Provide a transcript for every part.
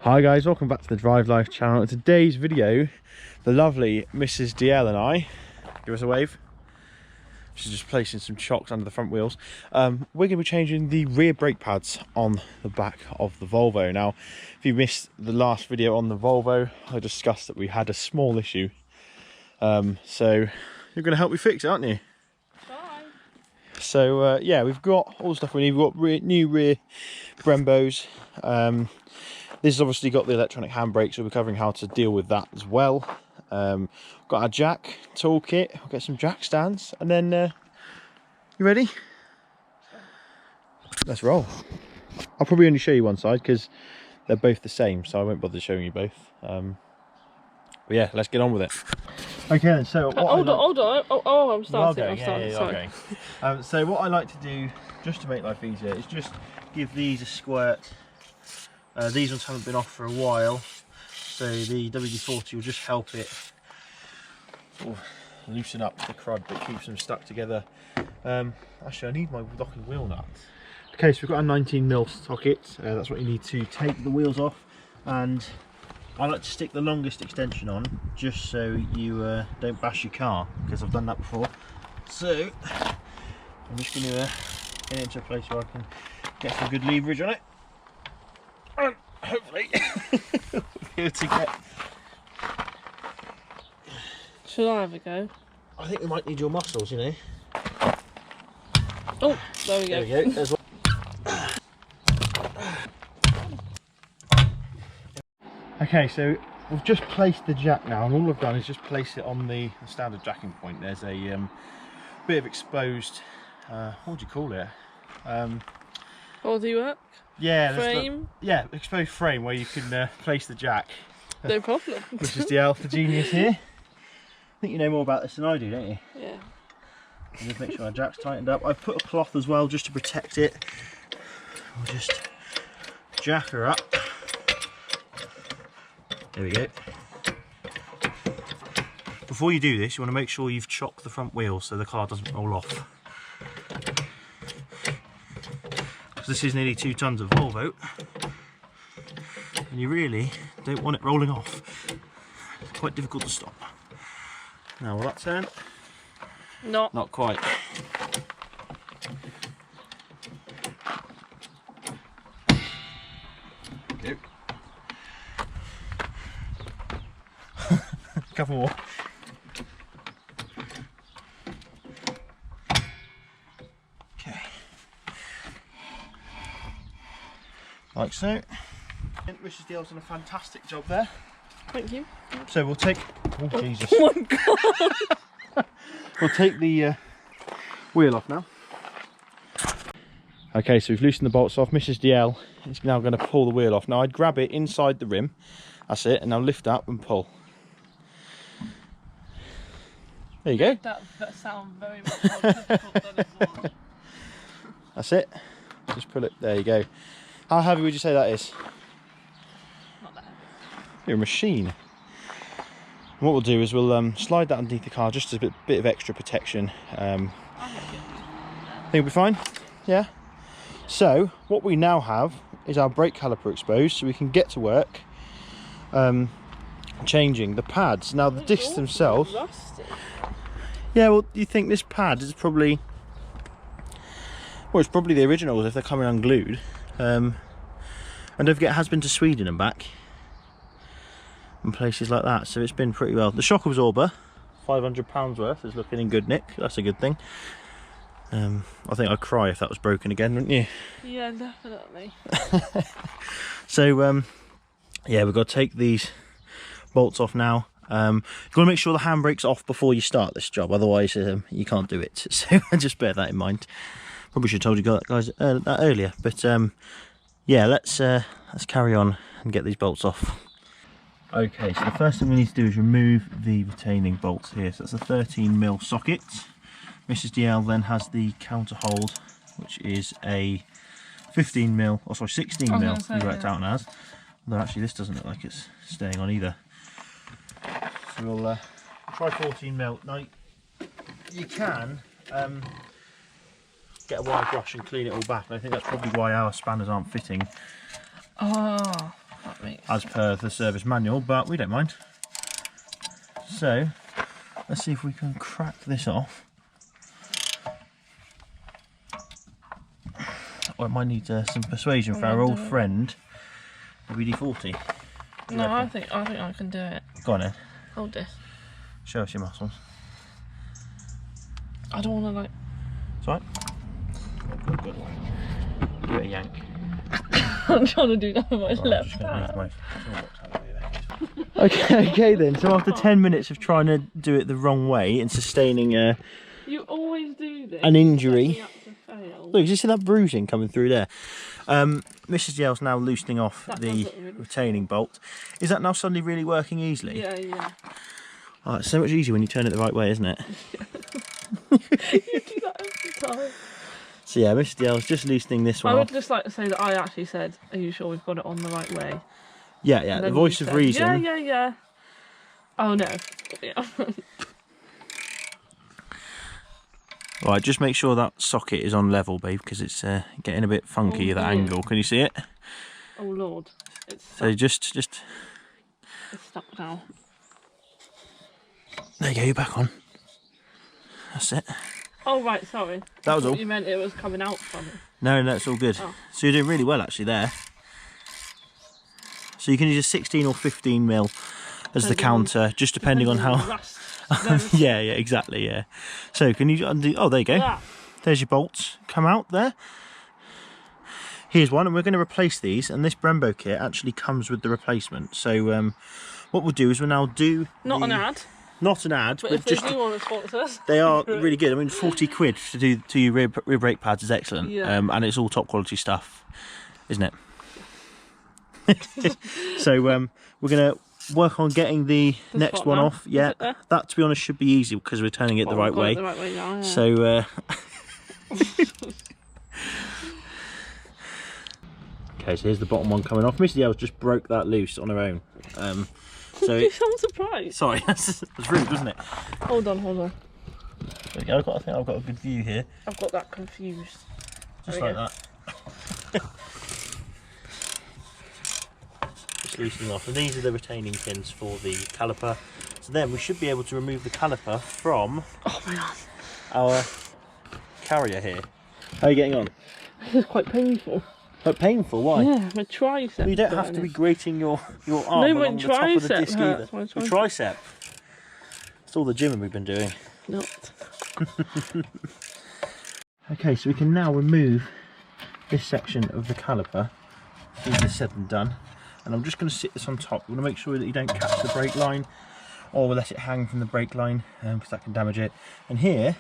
Hi guys, welcome back to the Drive Life channel. In today's video, the lovely Mrs. DL and I, give us a wave. She's just placing some chocks under the front wheels. We're going to be changing the rear brake pads on the back of the Volvo. Now, if you missed the last video on the Volvo, I discussed that we had a small issue. So you're going to help me fix it, aren't you? Bye. So yeah, we've got all the stuff we need. We've got new rear Brembos. This has obviously got the electronic handbrake, so we're covering how to deal with that as well. Got our jack toolkit. We'll get some jack stands, and then you ready? Let's roll. I'll probably only show you one side because they're both the same, so I won't bother showing you both. But yeah, let's get on with it. Okay, then. So hold on. Oh, I'm starting. Okay. So what I like to do, just to make life easier, is just give these a squirt. These ones haven't been off for a while, so the WD-40 will just help it loosen up the crud that keeps them stuck together. Actually, I need my locking wheel nuts. Okay, so we've got a 19mm socket. That's what you need to take the wheels off, and I like to stick the longest extension on just so you don't bash your car, because I've done that before. So I'm just going to get it into a place where I can get some good leverage on it. And hopefully we'll be able to get... Should I have a go? I think we might need your muscles, you know. Oh, there we go. There we go. There's one. Okay, so we've just placed the jack now, and all I've done is just place it on the standard jacking point. There's a bit of exposed, what would you call it? Bodywork? Yeah, frame? Yeah, exposed frame where you can place the jack. No problem. Which is the genius here. I think you know more about this than I do, don't you? Yeah. And just make sure our jack's tightened up. I've put a cloth as well just to protect it. We'll just jack her up. There we go. Before you do this, you want to make sure you've chocked the front wheel so the car doesn't roll off. This is nearly 2 tons of Volvo, and you really don't want it rolling off. It's quite difficult to stop. Now, will that turn? Not quite. Go. Couple more. Like so. Mrs. Dale's done a fantastic job there. Thank you. So we'll take... Oh, Jesus. Oh my god! We'll take the wheel off now. Okay, so we've loosened the bolts off. Mrs. DL is now going to pull the wheel off. Now I'd grab it inside the rim. That's it. And now lift up and pull. There you go. That sounds very much more difficult than it was. That's it. Just pull it. There you go. How heavy would you say that is? Not that heavy. You're a machine. And what we'll do is we'll slide that underneath the car just as a bit of extra protection. Think it'll be fine? Yeah? So, what we now have is our brake caliper exposed, so we can get to work changing the pads. Now, the discs themselves... Rusty. Yeah, well, you think this pad is probably... Well, it's probably the originals if they're coming unglued. And don't forget, it has been to Sweden and back and places like that, so it's been pretty well. The shock absorber, £500 worth, is looking in good nick. That's a good thing. I think I'd cry if that was broken again, wouldn't you? Yeah, definitely. So yeah, we've got to take these bolts off now. You've got to make sure the handbrake's off before you start this job, otherwise you can't do it. So just bear that in mind. Probably should have told you guys that earlier, but yeah, let's carry on and get these bolts off. Okay, so the first thing we need to do is remove the retaining bolts here. So that's a 13mm socket. Mrs. DL then has the counter hold, which is a 15mm, or sorry, 16mm we worked out as. Although actually this doesn't look like it's staying on either. So we'll try 14mm. Now you can get a wire brush and clean it all back, and I think that's probably why our spanners aren't fitting. Oh, that makes as per the service manual, but we don't mind. So let's see if we can crack this off. Or it might need some persuasion for our old friend, WD-40. No, I think I can do it. Go on then. Hold this. Show us your muscles. I don't want to like. It's all right. Good. Give it a yank. I'm trying to do that with my Right, left just gonna hand. move my okay then, so after 10 minutes of trying to do it the wrong way and sustaining You always do this. an injury. Set me up to fail. Look, you see that bruising coming through there? Mrs. Yale's now loosening off That the does look really retaining bolt. Is that now suddenly really working easily? Yeah. Oh, it's so much easier when you turn it the right way, isn't it? You do that every time. So yeah, Mrs. Yale's just loosening this I one would off. just like to say that I actually said, "Are you sure we've got it on the right way?" Yeah, And the then voice you of said, reason. Yeah. Oh no. Yeah. Right, just make sure that socket is on level, babe, because it's getting a bit funky, Oh, that dear. angle. Can you see it? Oh lord. It's So stuck, just it's stuck now. there you go, you're back on. That's it. Oh right, sorry. That was I thought all. You meant it was coming out from it. No, it's all good. Oh. So you're doing really well actually there. So you can use a 16 or 15 mil as the Depending on- counter, just depending on how. Rust. Yeah, exactly, yeah. So can you undo? Oh, there you go. Yeah. There's your bolts. Come out there. Here's one, and we're going to replace these. And this Brembo kit actually comes with the replacement. So what we'll do is we'll now do Not an ad, not an ad, but but if they just do want to sponsor us. they are really good. I mean, 40 quid to do your rear brake pads is excellent. Yeah. And it's all top quality stuff, isn't it? So we're going to work on getting the next spot one now. off. Yeah, Is it there? that to be honest should be easy because we're turning it the Oh, right I've got way. it the right way now, yeah. So okay, so here's the bottom one coming off. Missy Yale's just broke that loose on her own. So You sound surprised. sorry, that's rude, wasn't it? Hold on. There we go. I think I've got a good view here, I've got that confused. just There we like that. Just loosening off, and these are the retaining pins for the caliper. So then we should be able to remove the caliper from Oh my god. our carrier here. How are you getting on? This is quite painful. But painful, why? Yeah, my tricep. Well, you don't have to be grating your arm No, my along the top of the tricep disc hurts, either. my The tricep. It's all the gymming we've been doing. Not. Okay, so we can now remove this section of the caliper. Easier said than done. And I'm just going to sit this on top. You want to make sure that you don't catch the brake line or let it hang from the brake line because that can damage it. And here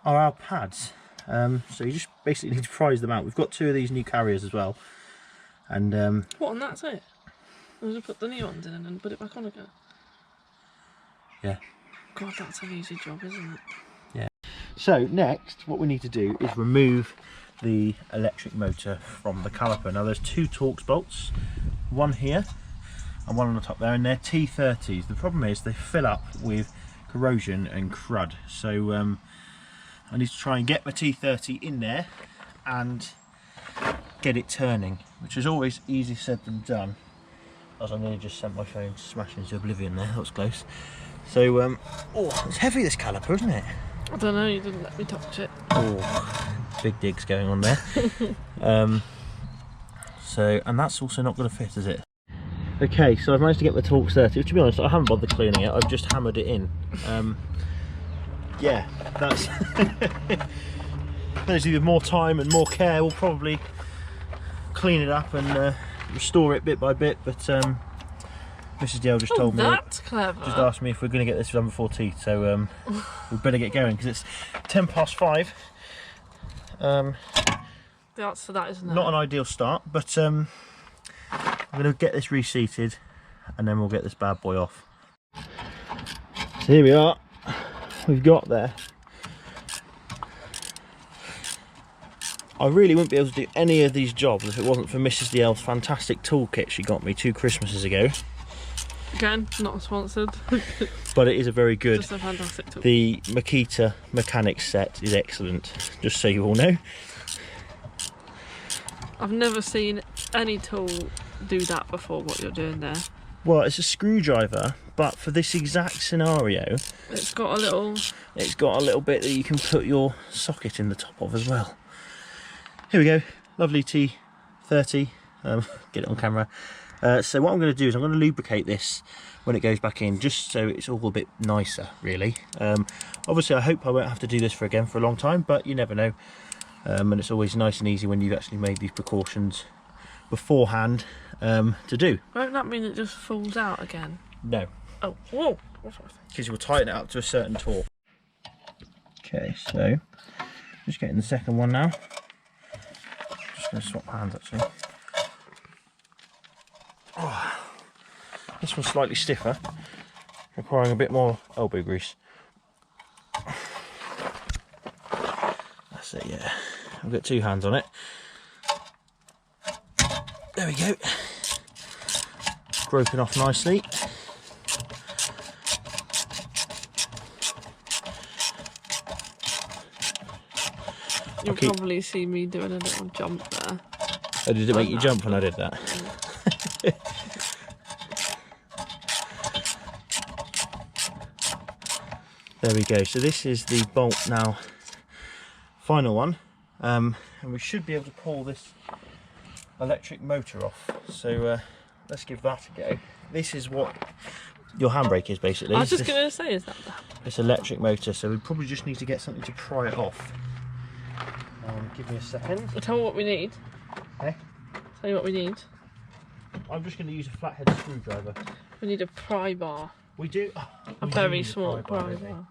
are our pads. So you just basically need to prise them out. We've got 2 of these new carriers as well. And What, and that's it? I'll just put the new ones in and then put it back on again. yeah. God, that's an easy job, isn't it? So next, what we need to do is remove the electric motor from the caliper. Now there's 2 Torx bolts, one here and one on the top there, and they're T30s. The problem is they fill up with corrosion and crud. So I need to try and get my T30 in there and get it turning, which is always easier said than done. As I nearly just sent my phone smashing into oblivion there, that was close. So, oh, it's heavy this caliper, isn't it? I don't know, you didn't let me touch it. Oh, big digs going on there. So, and that's also not going to fit, is it? Okay, so I've managed to get the Torx 30. To be honest, I haven't bothered cleaning it. I've just hammered it in. Yeah, that's. Those with more time and more care will probably clean it up and restore it bit by bit. But Mrs. Yale just told me. That's clever. Just asked me if we're going to get this done before tea, so we better get going because it's 5:10. The answer to that is no. Not an ideal start, but I'm going to get this reseated and then we'll get this bad boy off. So here we are, we've got there. I really wouldn't be able to do any of these jobs if it wasn't for Mrs. Yale's fantastic toolkit she got me 2 Christmases ago. Again, not sponsored. But it is a very good. Just a fantastic tool. The Makita Mechanics set is excellent, just so you all know. I've never seen any tool do that before what you're doing there. Well, it's a screwdriver, but for this exact scenario, It's got a little... it's got a little bit that you can put your socket in the top of as well. Here we go, lovely T30, get it on camera. So what I'm going to do is I'm going to lubricate this when it goes back in, just so it's all a bit nicer, really. Obviously I hope I won't have to do this for a long time, but you never know. And it's always nice and easy when you've actually made these precautions beforehand to do. Won't that mean it just falls out again? No. Oh, whoa! Because you'll tighten it up to a certain torque. Okay, so just getting the second one now. Just going to swap hands actually. Oh, this one's slightly stiffer, requiring a bit more elbow grease. That's it, yeah. I've got two hands on it. There we go. Broken off nicely. You'll probably see me doing a little jump there. Oh, did it make you jump when I did that? There we go. So this is the bolt now, final one, and we should be able to pull this electric motor off. So let's give that a go. This is what your handbrake is basically. I was just going to say, is that? This electric motor. So we probably just need to get something to pry it off. Give me a second. Tell me what we need. Okay. Tell you what we need. I'm just going to use a flathead screwdriver. We need a pry bar. We do. A very small pry bar.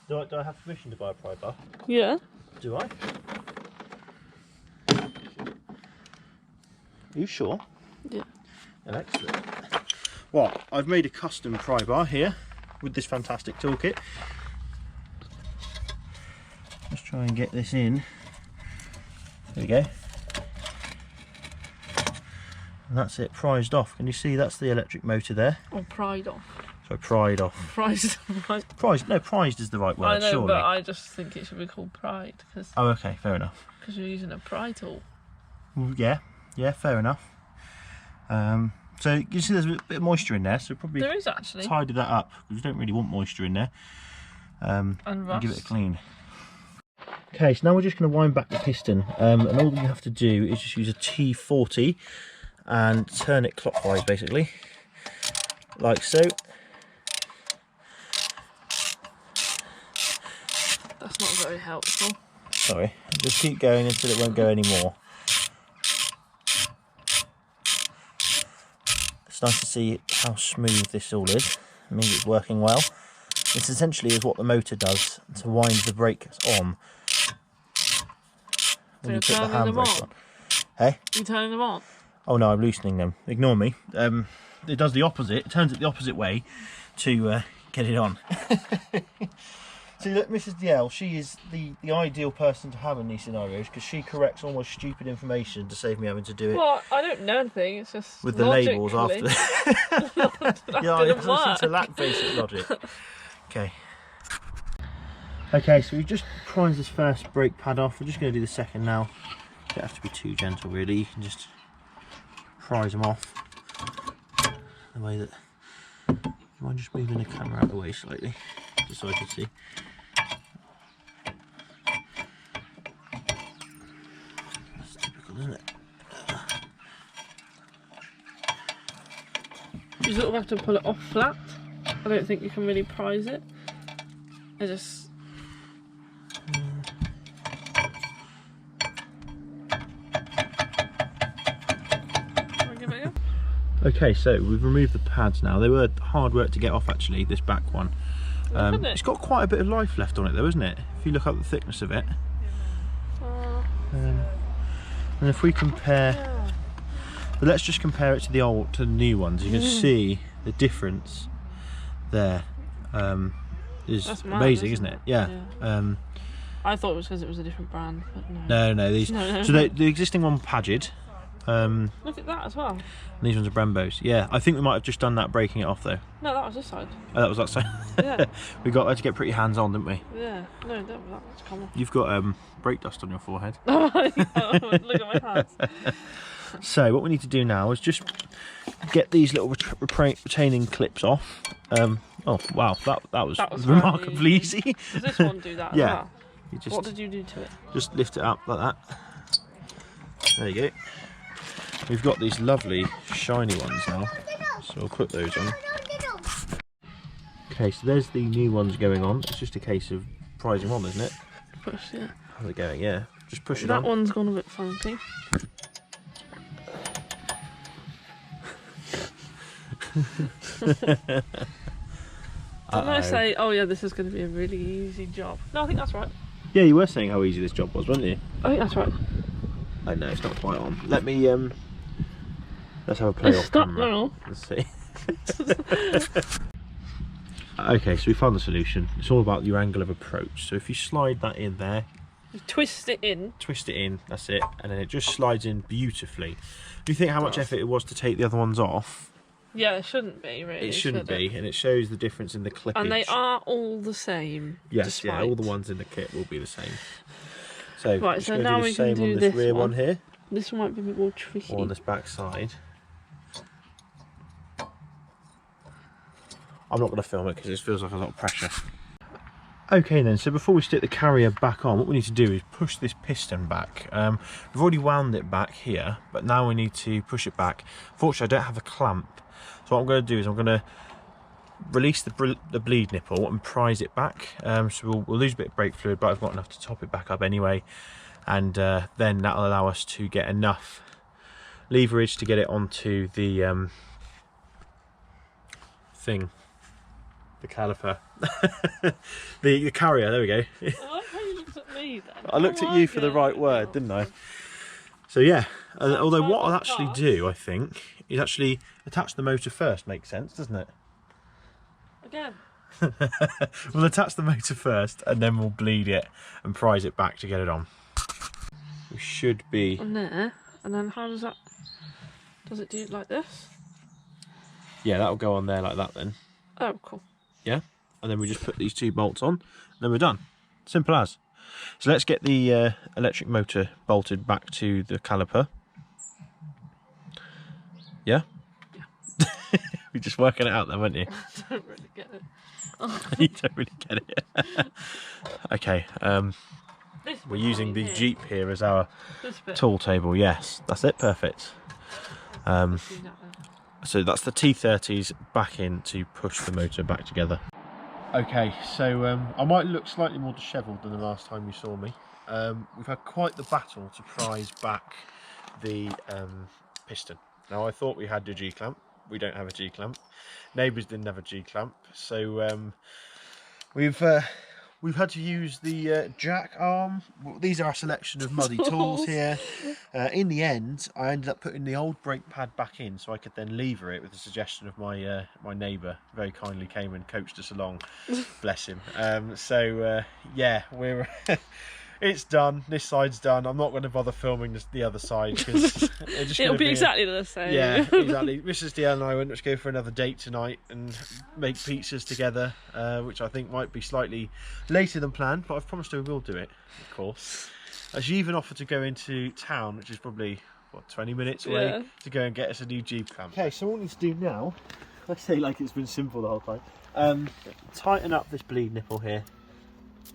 Do I have permission to buy a pry bar? Yeah. Do I? Are you sure? Yeah. Excellent. Well, I've made a custom pry bar here with this fantastic toolkit. Let's try and get this in. There we go. And that's it, prized off. Can you see that's the electric motor there? Or pried off. So pried off. Prized. Prized? No, prized is the right word. I know, surely. but I just think it should be called pried because. Oh, okay, fair enough. Because you're using a pry tool. Well, yeah, fair enough. So you see, there's a bit of moisture in there, so probably There is actually. tidy that up because you don't really want moisture in there. And rust. Give it a clean. Okay, so now we're just going to wind back the piston, and all you have to do is just use a T40 and turn it clockwise, basically, like so. That's not very helpful. Sorry, just keep going until it won't go anymore. It's nice to see how smooth this all is. It means it's working well. This essentially is what the motor does to wind the brakes on. So you're turning them on? Hey? You're turning them on? Oh no, I'm loosening them. Ignore me. It does the opposite. It turns it the opposite way to get it on. See, look, Mrs. DL, she is the ideal person to have in these scenarios because she corrects almost stupid information to save me having to do it. Well, I don't know anything. It's just with the labels after. Yeah, it doesn't seem to lack basic logic. Okay. Okay, so we just primed this first brake pad off. We're just going to do the second now. Don't have to be too gentle, really. You can just prise them off the way that. Do you mind just moving the camera out of the way slightly, just so I can see? That's typical, isn't it? You sort of have to pull it off flat. I don't think you can really prise it. I just. Give it a go. Okay, so we've removed the pads now. They were hard work to get off, actually, this back one. It's got quite a bit of life left on it though, isn't it? If you look up the thickness of it. And if we compare, but let's just compare it to the new ones. You can see the difference there. Is amazing, isn't it? Yeah. I thought it was because it was a different brand, but no. No, these. No. So the existing one Padgett. Look at that as well. These ones are Brembos. Yeah, I think we might have just done that breaking it off though. No, that was this side. Oh, that was that side. Yeah. We had to get pretty hands on, didn't we? Yeah. No, that was common. You've got brake dust on your forehead. Look at my hands. So what we need to do now is just get these little retaining clips off. Oh wow, that was remarkably easy. Does this one do that? Yeah. As well? You just, What did you do to it? just lift it up like that. There you go. We've got these lovely shiny ones now, so we'll put those on. Okay, so there's the new ones going on. It's just a case of prizing on, isn't it? Push, yeah. How's it going? Yeah, just push it That on. one's gone a bit funky. Didn't I say, oh yeah, this is going to be a really easy job? No, I think that's right. Yeah, you were saying how easy this job was, weren't you? I think that's right. I know, it's not quite on. Let me, let's have a play off Stop camera. now. Let's see. Okay, so we found the solution. It's all about your angle of approach. So if you slide that in there, You twist it in. twist it in, that's it, and then it just slides in beautifully. Do you think how much effort it was to take the other ones off? Yeah, it shouldn't be really. It shouldn't should be, and it shows the difference in the clippage. And they are all the same. Yes, yeah, all the despite- ones in the kit will be the same. So, Right, just so gonna now do the we can same do on this this rear one one. here, This might be a bit more tricky. or on this back side. I'm not going to film it because it feels like a lot of pressure. Okay then, so before we stick the carrier back on, what we need to do is push this piston back. We've already wound it back here, but now we need to push it back. Fortunately, I don't have a clamp, so what I'm going to do is I'm going to release the bleed nipple and prise it back. So we'll lose a bit of brake fluid, but I've got enough to top it back up anyway, and then that'll allow us to get enough leverage to get it onto the thing. The caliper. the carrier, there we go. I like how you looked at me then. I looked at you for the right word, didn't I? So yeah, although what I'll actually do, I think, is actually attach the motor first. Makes sense, doesn't it? Again. We'll attach the motor first and then we'll bleed it and prise it back to get it on. We should be... On there. And then how does that... Does it do it like this? Yeah, that'll go on there like that then. Oh, cool. Yeah, and then we just put these two bolts on, and then we're done. Simple as. So let's get the electric motor bolted back to the caliper. Yeah? Yeah. We're just working it out then, weren't you? I don't really get it. You don't really get it. Okay, This we're bit using right the here. Jeep here as our This bit. tool table. Yes, that's it, perfect. Do that then. So that's the T30s back in to push the motor back together. Okay, so I might look slightly more dishevelled than the last time you saw me. We've had quite the battle to prise back the piston. Now I thought we had the G-clamp. We don't have a G-clamp. Neighbours didn't have a G-clamp, so we've had to use the jack arm. Well, these are a selection of muddy tools here. In the end, I ended up putting the old brake pad back in so I could then lever it with the suggestion of my my neighbour. Very kindly came and coached us along. Bless him. Yeah, we're it's done. This side's done. I'm not going to bother filming the other side because It'll be exactly the same. yeah, exactly. Mrs. Deanne and I went to go for another date tonight and make pizzas together, which I think might be slightly later than planned, but I've promised her we will do it, of course. She even offered to go into town, which is probably, what, 20 minutes away, Yeah. to go and get us a new Jeep clamp. Okay, so what we need to do now, I say like it's been simple the whole time, tighten up this bleed nipple here.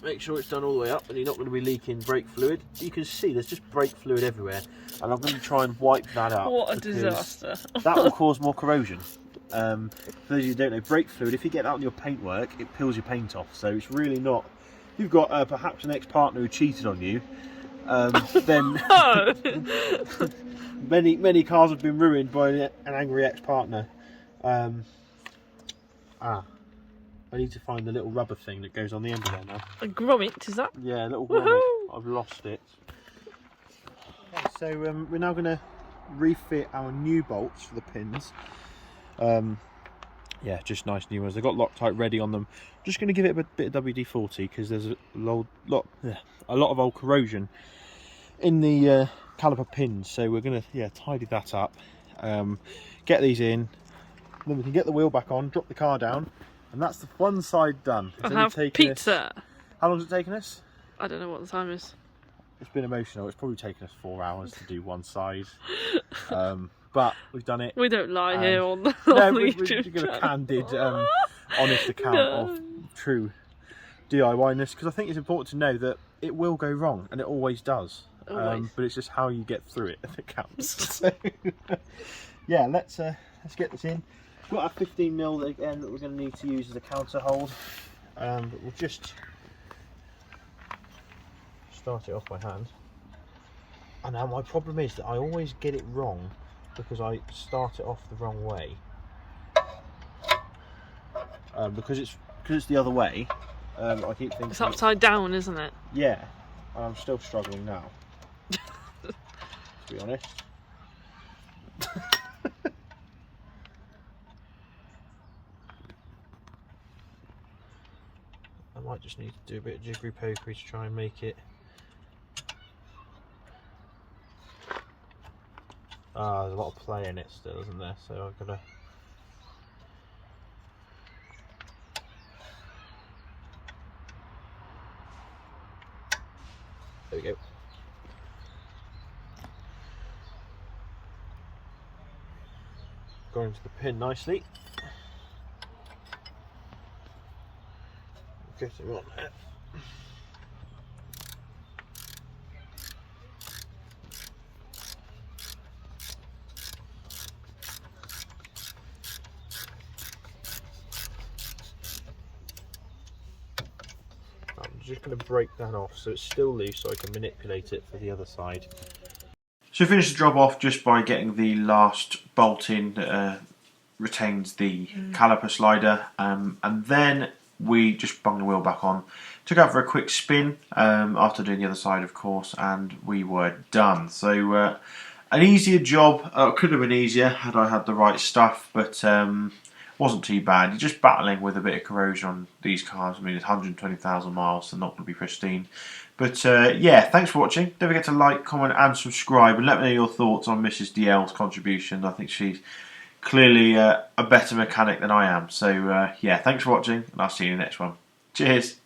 Make sure it's done all the way up and you're not going to be leaking brake fluid. You can see there's just brake fluid everywhere, and I'm going to try and wipe that up. What a because disaster. that will cause more corrosion. For those of you who don't know, brake fluid, if you get that on your paintwork, it peels your paint off. So it's really not... If you've got perhaps an ex-partner who cheated on you, then Oh. many cars have been ruined by an angry ex-partner. I need to find the little rubber thing that goes on the end of there now. A grommet, is that? Yeah, a little Woohoo! grommet. I've lost it. Okay, so we're now going to refit our new bolts for the pins. Yeah, just nice new ones. They've got Loctite ready on them. Just going to give it a bit of WD-40 because there's a lot of old corrosion in the caliper pins. So we're going to tidy that up, get these in, then we can get the wheel back on, drop the car down, and that's the one side done. It's I'll only have taken us- pizza. How long has it taken us? I don't know what the time is. it's been emotional. It's probably taken us 4 hours to do one side, but we've done it. We don't lie here on the No, we we're give a candid, honest account of true DIY-ness, because I think it's important to know that it will go wrong, and it always does. But it's just how you get through it that counts. So, yeah, let's get this in. We've got our 15mm again that we're going to need to use as a counter hold, but we'll just start it off by hand. And now my problem is that I always get it wrong because I start it off the wrong way. Because it's the other way. I keep thinking it's upside down, isn't it? Yeah, and I'm still struggling now. To be honest. I might just need to do a bit of jiggery pokery to try and make it. There's a lot of play in it still, isn't there? So I've got to. There we go. Going to the pin nicely. Get it on there. I'm just going to break that off so it's still loose so I can manipulate it for the other side. So finish the job off just by getting the last bolt in that retains the caliper slider, and then we just bung the wheel back on, took out for a quick spin after doing the other side of course, and we were done. So an easier job, could have been easier had I had the right stuff, but wasn't too bad. You're just battling with a bit of corrosion on these cars. I mean, it's 120,000 miles, so not going to be pristine. But yeah, thanks for watching. Don't forget to like, comment and subscribe, and let me know your thoughts on Mrs. DL's contribution. I think she's clearly a better mechanic than I am. So yeah, thanks for watching, and I'll see you in the next one. Cheers.